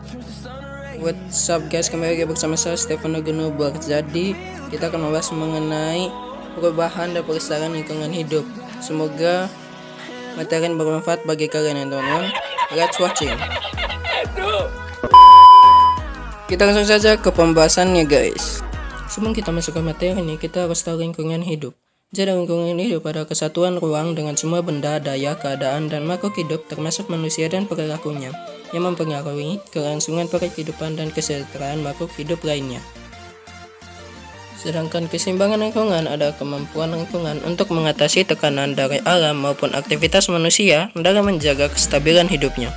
What's up guys, kembali lagi bersama saya Stefano Genuber. Jadi kita akan membahas mengenai perubahan dan pelestarian lingkungan hidup. Semoga materi yang bermanfaat bagi kalian ya teman-teman. Let's watching. Kita langsung saja ke pembahasannya guys. Sebelum kita masuk ke materi ini, kita harus tahu lingkungan hidup. Jadi lingkungan hidup adalah kesatuan ruang dengan semua benda, daya, keadaan, dan makhluk hidup termasuk manusia dan perilakunya yang mempengaruhi kelangsungan kehidupan dan kesejahteraan makhluk hidup lainnya. Sedangkan keseimbangan lingkungan adalah kemampuan lingkungan untuk mengatasi tekanan dari alam maupun aktivitas manusia dalam menjaga kestabilan hidupnya.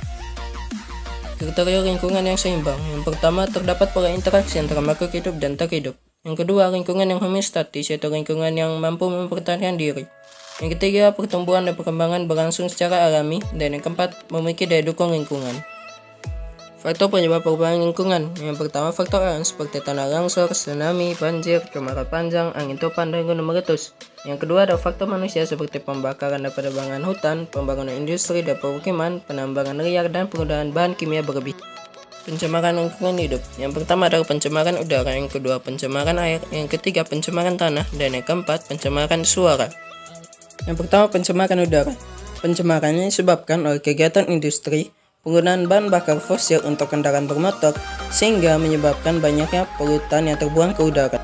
Kriteria lingkungan yang seimbang. Yang pertama, terdapat pola interaksi antara makhluk hidup dan tak hidup. Yang kedua, lingkungan yang homeostatis, yaitu lingkungan yang mampu mempertahankan diri. Yang ketiga, pertumbuhan dan perkembangan berlangsung secara alami. Dan yang keempat, memiliki daya dukung lingkungan. Faktor penyebab perubahan lingkungan. Yang pertama, faktor alam seperti tanah longsor, tsunami, banjir, kemarau panjang, angin topan, dan gunung meletus. Yang kedua ada faktor manusia seperti pembakaran dan penebangan hutan, pembangunan industri dan pemukiman, penambangan liar, dan penggunaan bahan kimia berlebih. Pencemaran lingkungan hidup. Yang pertama adalah pencemaran udara, yang kedua pencemaran air, yang ketiga pencemaran tanah, dan yang keempat pencemaran suara. Yang pertama, pencemaran udara. Pencemarannya disebabkan oleh kegiatan industri, penggunaan bahan bakar fosil untuk kendaraan bermotor, sehingga menyebabkan banyaknya polutan yang terbuang ke udara.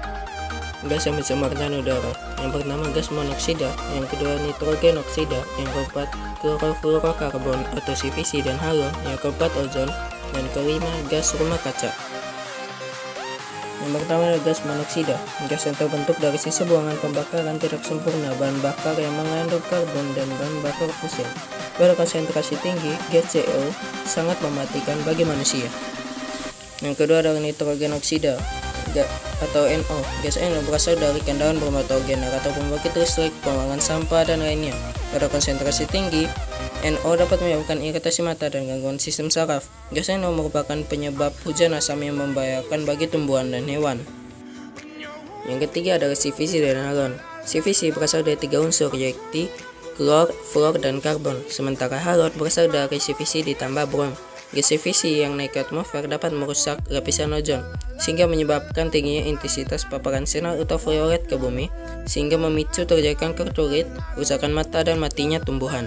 Gas yang mencemarkan udara. Yang pertama gas monoksida, yang kedua nitrogen oksida, yang keempat klorofluorokarbon atau CVC dan halon, yang keempat ozon, dan kelima gas rumah kaca. Yang pertama adalah gas monoksida, gas yang terbentuk dari sisa buangan pembakaran tidak sempurna bahan bakar yang mengandung karbon dan bahan bakar fosil. Pada konsentrasi tinggi, gas CO sangat mematikan bagi manusia. Yang kedua adalah nitrogen oksida atau NO. Gas NO berasal dari kendaraan bermotor, generator pembangkit listrik, pembuangan sampah, dan lainnya. Pada konsentrasi tinggi, NO dapat menyebabkan iritasi mata dan gangguan sistem saraf. Gas NO merupakan penyebab hujan asam yang membahayakan bagi tumbuhan dan hewan. Yang ketiga adalah CVC dan halon. CVC berasal dari tiga unsur, yaitu klor, fluor, dan karbon. Sementara halon berasal dari CVC ditambah brom. Gas CVC yang naik ke atmosfer dapat merusak lapisan ozon, sehingga menyebabkan tingginya intensitas paparan sinar ultraviolet ke bumi, sehingga memicu terjadi kanker kulit, kerusakan mata, dan matinya tumbuhan.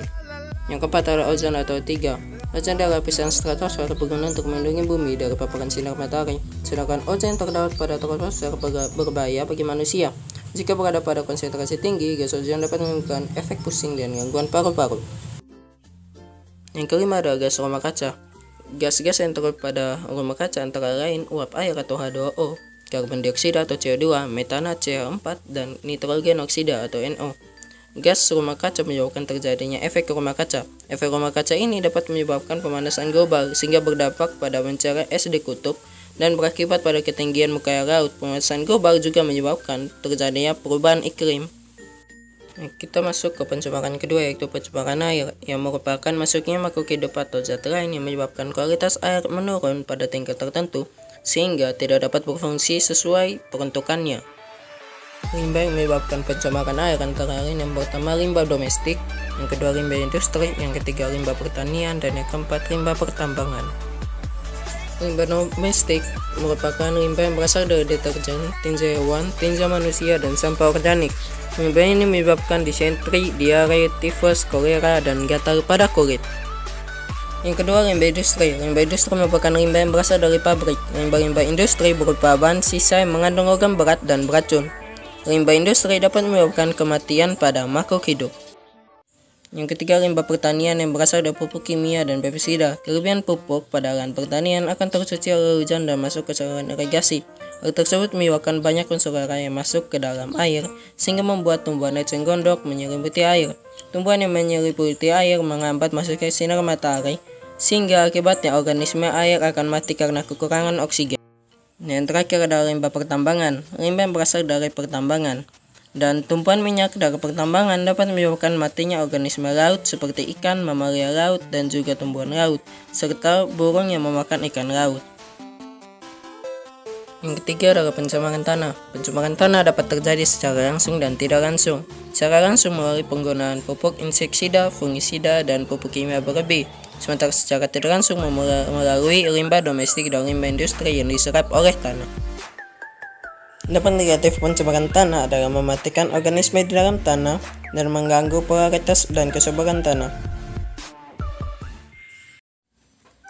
Yang keempat adalah ozon atau 3. Ozon adalah lapisan stratosfer berguna untuk melindungi bumi dari paparan sinar matahari, sedangkan ozon yang terdapat pada stratosfer berbahaya bagi manusia. Jika berada pada konsentrasi tinggi, gas ozon dapat menimbulkan efek pusing dan gangguan paru-paru. Yang kelima adalah gas rumah kaca. Gas-gas yang terdapat pada rumah kaca antara lain uap air atau H2O, karbon dioksida atau CO2, metana CH4, dan nitrogen oksida atau NO. Gas rumah kaca menyebabkan terjadinya efek rumah kaca. Efek rumah kaca ini dapat menyebabkan pemanasan global sehingga berdampak pada mencari es di kutub dan berakibat pada ketinggian muka air laut. Pemanasan global juga menyebabkan terjadinya perubahan iklim. Kita masuk ke pencemaran kedua, yaitu pencemaran air, yang merupakan masuknya makhluk hidup atau zat lain yang menyebabkan kualitas air menurun pada tingkat tertentu sehingga tidak dapat berfungsi sesuai peruntukannya. Limbah yang menyebabkan pencemaran air antara lain yang pertama limbah domestik, yang kedua limbah industri, yang ketiga limbah pertanian, dan yang keempat limbah pertambangan. Limbah domestik merupakan limbah yang berasal dari deterjen, tinja hewan, tinja manusia, dan sampah organik. Limbah ini menyebabkan disentri, diare, tifus, kolera, dan gatal pada kulit. Yang kedua, limbah industri. Limbah industri merupakan limbah yang berasal dari pabrik. Limbah-limbah industri berupa bahan sisa yang mengandung logam berat dan beracun. Limbah industri dapat menyebabkan kematian pada makhluk hidup. Yang ketiga, limbah pertanian yang berasal dari pupuk kimia dan pestisida. Kelebihan pupuk pada lahan pertanian akan tercuci oleh hujan dan masuk ke saluran irigasi. Hal tersebut menyebabkan banyak unsur hara yang masuk ke dalam air, sehingga membuat tumbuhan eceng gondok menyelimuti air. Tumbuhan yang menyelimuti air menghambat masuknya sinar matahari, sehingga akibatnya organisme air akan mati karena kekurangan oksigen. Yang terakhir adalah limbah pertambangan. Limbah yang berasal dari pertambangan dan tumpuan minyak dari pertambangan dapat menyebabkan matinya organisme laut seperti ikan, mamalia laut, dan juga tumbuhan laut, serta burung yang memakan ikan laut. Yang ketiga adalah pencemaran tanah. Pencemaran tanah dapat terjadi secara langsung dan tidak langsung. Secara langsung melalui penggunaan pupuk insektisida, fungisida, dan pupuk kimia berlebih. sementara secara tidak langsung melalui limbah domestik dan limbah industri yang diserap oleh tanah. Dampak negatif pencemaran tanah adalah mematikan organisme di dalam tanah dan mengganggu polaritas dan kesuburan tanah.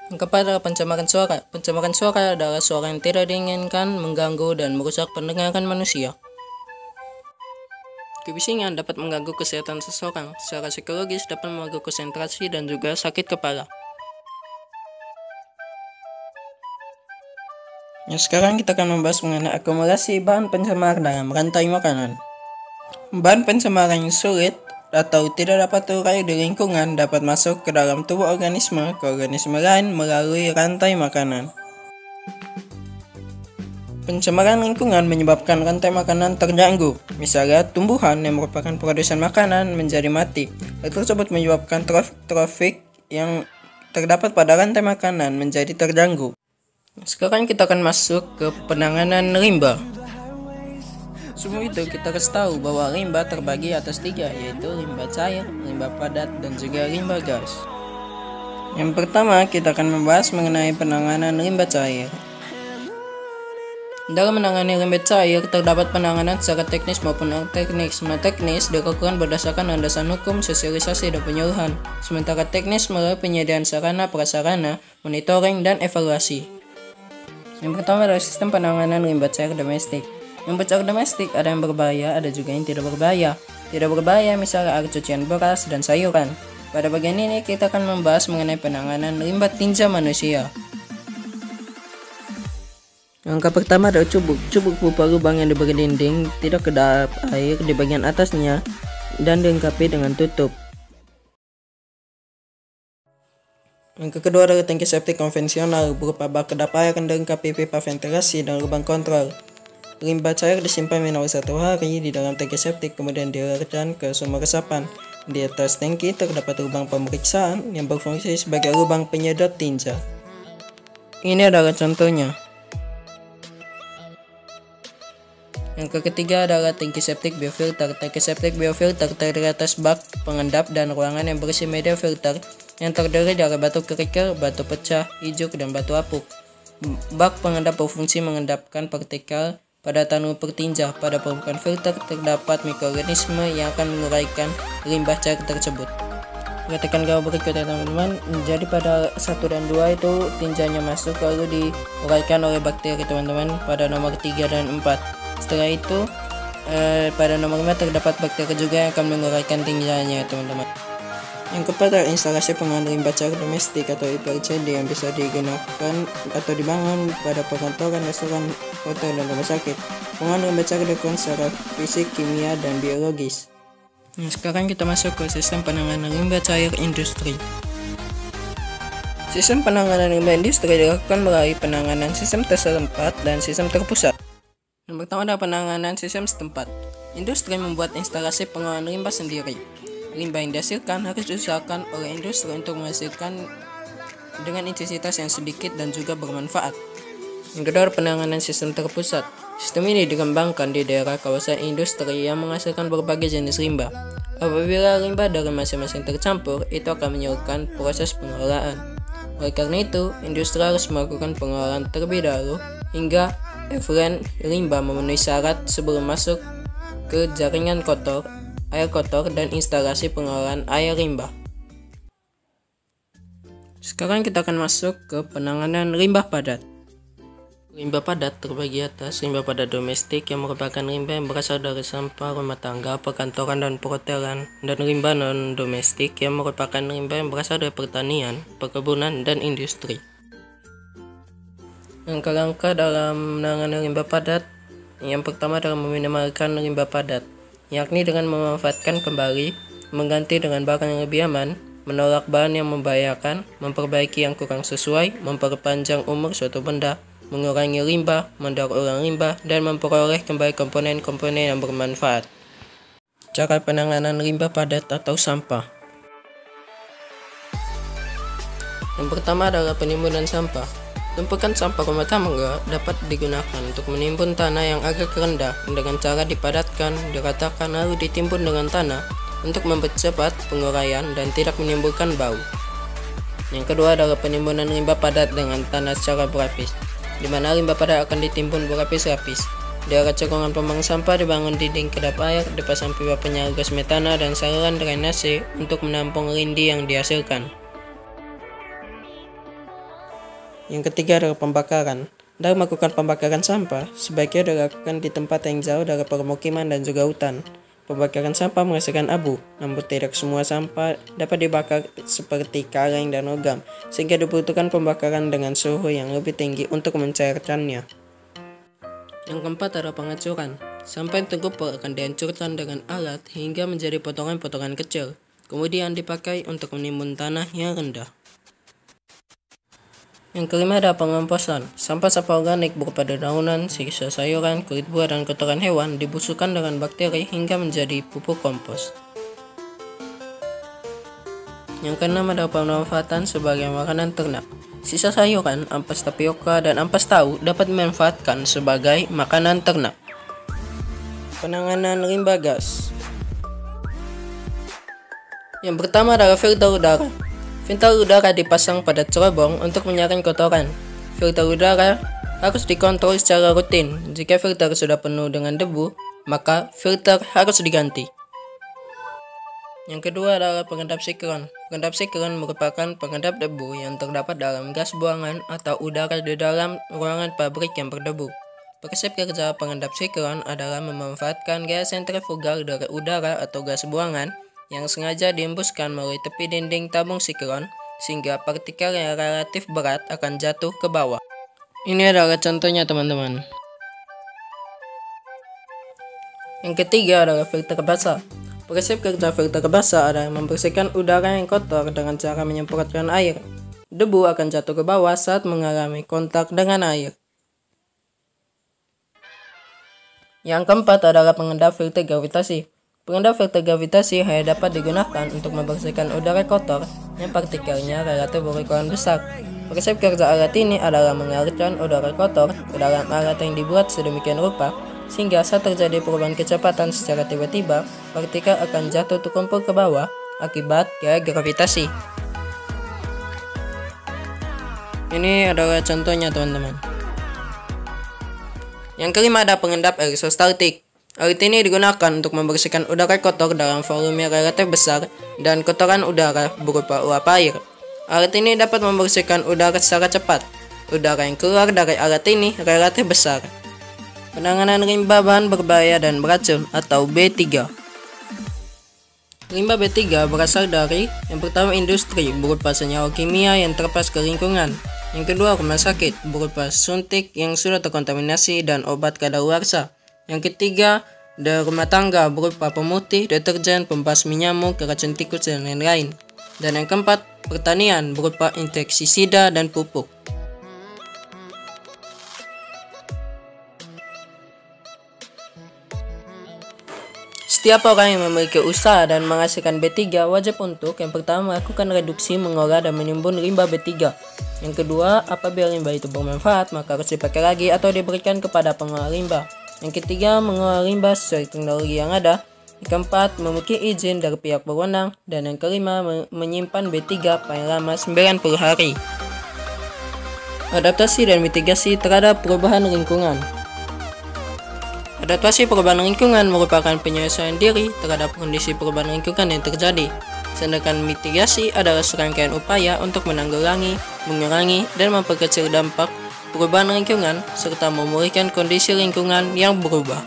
Yang keempat adalah pencemaran suara. Pencemaran suara adalah suara yang tidak diinginkan, mengganggu dan merusak pendengaran manusia. Kebisingan dapat mengganggu kesehatan seseorang. Secara psikologis dapat mengganggu konsentrasi dan juga sakit kepala. Sekarang kita akan membahas mengenai akumulasi bahan pencemar dalam rantai makanan. Bahan pencemar yang sulit atau tidak dapat terurai di lingkungan dapat masuk ke dalam tubuh organisme ke organisme lain melalui rantai makanan. Pencemaran lingkungan menyebabkan rantai makanan terganggu. Misalnya, tumbuhan yang merupakan produsen makanan menjadi mati. Hal tersebut menyebabkan trofik yang terdapat pada rantai makanan menjadi terganggu. Sekarang kita akan masuk ke penanganan limbah. Sebelum itu kita harus tahu bahwa limbah terbagi atas 3, yaitu limbah cair, limbah padat, dan juga limbah gas. Yang pertama kita akan membahas mengenai penanganan limbah cair. Dalam menangani limbah cair terdapat penanganan secara teknis maupun non-teknis. Teknis dilakukan berdasarkan landasan hukum, sosialisasi, dan penyuluhan. Sementara teknis melalui penyediaan sarana, prasarana, monitoring, dan evaluasi. Yang pertama adalah sistem penanganan limbah cair domestik. Limbah cair domestik ada yang berbahaya, ada juga yang tidak berbahaya. Tidak berbahaya misalnya air cucian beras dan sayuran. Pada bagian ini kita akan membahas mengenai penanganan limbah tinja manusia. Langkah pertama adalah cubuk. Cubuk berupa lubang yang diberi dinding, tidak kedap air di bagian atasnya, dan dilengkapi dengan tutup. Yang kedua adalah tangki septik konvensional berupa bak kedap air yang dilengkapi pipa ventilasi dan lubang kontrol. Limbah cair disimpan minimal 1 hari di dalam tangki septik, kemudian dialirkan ke sumber resapan. Di atas tangki terdapat lubang pemeriksaan yang berfungsi sebagai lubang penyedot tinja. Ini adalah contohnya. Yang ketiga adalah tangki septik biofilter. Tangki septik biofilter terdiri atas bak pengendap dan ruangan yang berisi media filter yang terdiri dari batu kerikil, batu pecah, ijuk, dan batu apuk. Bak pengendap berfungsi mengendapkan partikel pada lumpur tinja. Pada permukaan filter terdapat mikroorganisme yang akan menguraikan limbah cair tersebut. Perhatikan gambar berikut ya teman-teman. Jadi pada 1 dan 2 itu tinjanya masuk lalu diuraikan oleh bakteri teman-teman pada nomor 3 dan 4. Setelah itu pada nomor 5 terdapat bakteri juga yang akan menguraikan tinjanya teman-teman. Yang keempat adalah instalasi pengolahan limbah cair domestik atau IPLCD yang bisa digunakan atau dibangun pada perkantoran, restoran, hotel, dan rumah sakit. Pengolahan limbah cair dilakukan secara fisik, kimia, dan biologis. Sekarang kita masuk ke sistem penanganan limbah cair industri. Sistem penanganan limbah industri dilakukan melalui penanganan sistem tersetempat dan sistem terpusat. Yang pertama adalah penanganan sistem setempat. Industri membuat instalasi pengolahan limbah sendiri. Limbah yang dihasilkan harus diusahakan oleh industri untuk menghasilkan dengan intensitas yang sedikit dan juga bermanfaat. Yang kedua, penanganan sistem terpusat. Sistem ini dikembangkan di daerah kawasan industri yang menghasilkan berbagai jenis limbah. Apabila limbah dari masing-masing tercampur, itu akan menyurutkan proses pengolahan. Oleh karena itu, industri harus melakukan pengolahan terlebih dahulu hingga efluent limbah memenuhi syarat sebelum masuk ke jaringan kotor, air kotor, dan instalasi pengolahan air limbah. Sekarang kita akan masuk ke penanganan limbah padat. Limbah padat terbagi atas limbah padat domestik yang merupakan limbah yang berasal dari sampah rumah tangga, perkantoran, dan perhotelan, dan limbah non-domestik yang merupakan limbah yang berasal dari pertanian, perkebunan, dan industri. Langkah-langkah dalam menangani limbah padat, yang pertama adalah meminimalkan limbah padat, yakni dengan memanfaatkan kembali, mengganti dengan barang yang lebih aman, menolak bahan yang membahayakan, memperbaiki yang kurang sesuai, memperpanjang umur suatu benda, mengurangi limbah, mendaur ulang limbah, dan memperoleh kembali komponen-komponen yang bermanfaat. Cara penanganan limbah padat atau sampah. Yang pertama adalah penimbunan sampah. Tumpukan sampah rumah tangga dapat digunakan untuk menimbun tanah yang agak rendah dengan cara dipadatkan, diratakan, lalu ditimbun dengan tanah untuk mempercepat penguraian dan tidak menimbulkan bau. Yang kedua adalah penimbunan limbah padat dengan tanah secara berlapis, di mana limbah padat akan ditimbun berlapis-lapis. Di arah cekungan pembuangan sampah dibangun dinding kedap air, dipasang pipa penyalur gas metana dan saluran drainase untuk menampung lindi yang dihasilkan. Yang ketiga adalah pembakaran. Dalam melakukan pembakaran sampah, sebaiknya dilakukan di tempat yang jauh dari permukiman dan juga hutan. Pembakaran sampah menghasilkan abu, namun tidak semua sampah dapat dibakar seperti kaleng dan logam, sehingga dibutuhkan pembakaran dengan suhu yang lebih tinggi untuk mencairkannya. Yang keempat adalah pengacuran. Sampah yang terkumpul akan dihancurkan dengan alat hingga menjadi potongan-potongan kecil, kemudian dipakai untuk menimbun tanah yang rendah. Yang kelima adalah pengomposan. Sampah-sampah organik berupa dedaunan, sisa sayuran, kulit buah, dan kotoran hewan dibusukkan dengan bakteri hingga menjadi pupuk kompos. Yang keenam adalah pemanfaatan sebagai makanan ternak. Sisa sayuran, ampas tapioka, dan ampas tahu dapat dimanfaatkan sebagai makanan ternak. Penanganan limbah gas. Yang pertama adalah filter udara. Filter udara dipasang pada cerobong untuk menyaring kotoran. Filter udara harus dikontrol secara rutin. Jika filter sudah penuh dengan debu, maka filter harus diganti. Yang kedua adalah pengendap sikron. Pengendap sikron merupakan pengendap debu yang terdapat dalam gas buangan atau udara di dalam ruangan pabrik yang berdebu. Prinsip kerja pengendap sikron adalah memanfaatkan gaya sentrifugal dari udara atau gas buangan yang sengaja dihembuskan melalui tepi dinding tabung sikron sehingga partikel yang relatif berat akan jatuh ke bawah. Ini adalah contohnya teman-teman. Yang ketiga adalah filter basah. Prinsip kerja filter basah adalah membersihkan udara yang kotor dengan cara menyemprotkan air. Debu akan jatuh ke bawah saat mengalami kontak dengan air. Yang keempat adalah pengendap filter gravitasi. Pengendap filter gravitasi hanya dapat digunakan untuk membersihkan udara kotor yang partikelnya relatif berukuran besar. Prinsip kerja alat ini adalah mengalirkan udara kotor ke dalam alat yang dibuat sedemikian rupa sehingga saat terjadi perubahan kecepatan secara tiba-tiba, partikel akan jatuh terkumpul ke bawah akibat gaya gravitasi. Ini adalah contohnya teman-teman. Yang kelima ada pengendap elektrostatik. Alat ini digunakan untuk membersihkan udara kotor dalam volume relatif besar dan kotoran udara berupa uap air. Alat ini dapat membersihkan udara secara cepat. Udara yang keluar dari alat ini relatif besar. Penanganan limbah bahan berbahaya dan beracun atau B3. Limbah B3 berasal dari yang pertama industri berupa senyawa kimia yang terlepas ke lingkungan. Yang kedua rumah sakit berupa suntik yang sudah terkontaminasi dan obat kadaluarsa. Yang ketiga, dari rumah tangga berupa pemutih, deterjen, pembasmi nyamuk, racun tikus, dan lain-lain. Dan yang keempat, pertanian berupa insektisida dan pupuk. Setiap orang yang memiliki usaha dan menghasilkan B3 wajib untuk yang pertama melakukan reduksi, mengolah, dan menimbun limbah B3. Yang kedua, apabila limbah itu bermanfaat, maka harus dipakai lagi atau diberikan kepada pengolah limbah. Yang ketiga, mengolah limbah sesuai teknologi yang ada. Yang keempat, memiliki izin dari pihak berwenang. Dan yang kelima, menyimpan B3 paling lama 90 hari. Adaptasi dan mitigasi terhadap perubahan lingkungan. Adaptasi perubahan lingkungan merupakan penyelesaian diri terhadap kondisi perubahan lingkungan yang terjadi. Sedangkan mitigasi adalah serangkaian upaya untuk menanggulangi, mengurangi, dan memperkecil dampak perubahan lingkungan, serta memulihkan kondisi lingkungan yang berubah.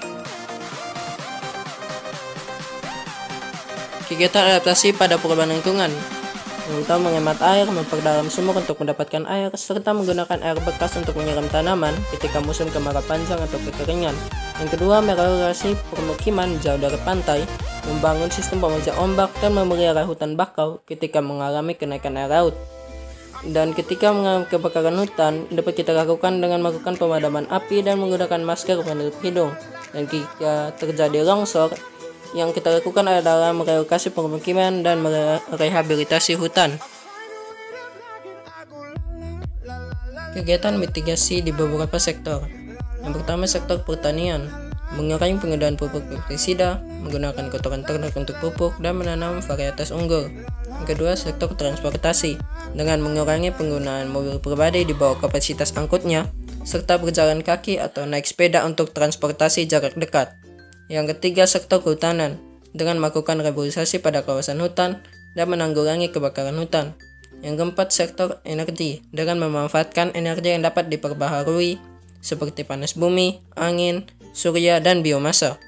Kegiatan adaptasi pada perubahan lingkungan. Yang pertama, menghemat air, memperdalam sumur untuk mendapatkan air, serta menggunakan air bekas untuk menyiram tanaman ketika musim kemarau panjang atau kekeringan. Yang kedua, merelokasi permukiman jauh dari pantai, membangun sistem pemecah ombak, dan memelihara hutan bakau ketika mengalami kenaikan air laut. Dan ketika mengalami kebakaran hutan, dapat kita lakukan dengan melakukan pemadaman api dan menggunakan masker penutup hidung. Dan jika terjadi longsor, yang kita lakukan adalah merelokasi permukiman dan merehabilitasi hutan. Kegiatan mitigasi di beberapa sektor. Yang pertama, sektor pertanian. Mengurangi penggunaan pupuk pestisida, menggunakan kotoran ternak untuk pupuk, dan menanam varietas unggul. Yang kedua, sektor transportasi. dengan mengurangi penggunaan mobil pribadi di bawah kapasitas angkutnya, serta berjalan kaki atau naik sepeda untuk transportasi jarak dekat. Yang ketiga, sektor kehutanan dengan melakukan reboisasi pada kawasan hutan dan menanggulangi kebakaran hutan. Yang keempat, sektor energi dengan memanfaatkan energi yang dapat diperbaharui seperti panas bumi, angin, surya, dan biomasa.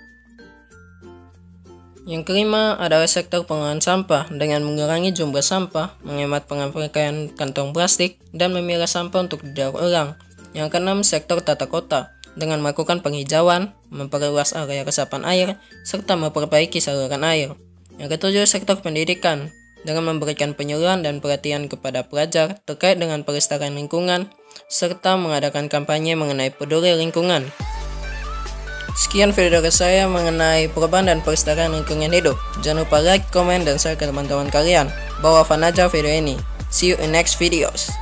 Yang kelima adalah sektor pengolahan sampah dengan mengurangi jumlah sampah, menghemat pemakaian kantong plastik, dan memilah sampah untuk didaur ulang. Yang keenam, sektor tata kota dengan melakukan penghijauan, memperluas area resapan air, serta memperbaiki saluran air. Yang ketujuh, sektor pendidikan dengan memberikan penyuluhan dan perhatian kepada pelajar terkait dengan pelestarian lingkungan, serta mengadakan kampanye mengenai peduli lingkungan. Sekian video dari saya mengenai perubahan dan pelestarian lingkungan hidup. Jangan lupa like, komen, dan share ke teman-teman kalian. Bawa fan aja video ini. See you in next videos.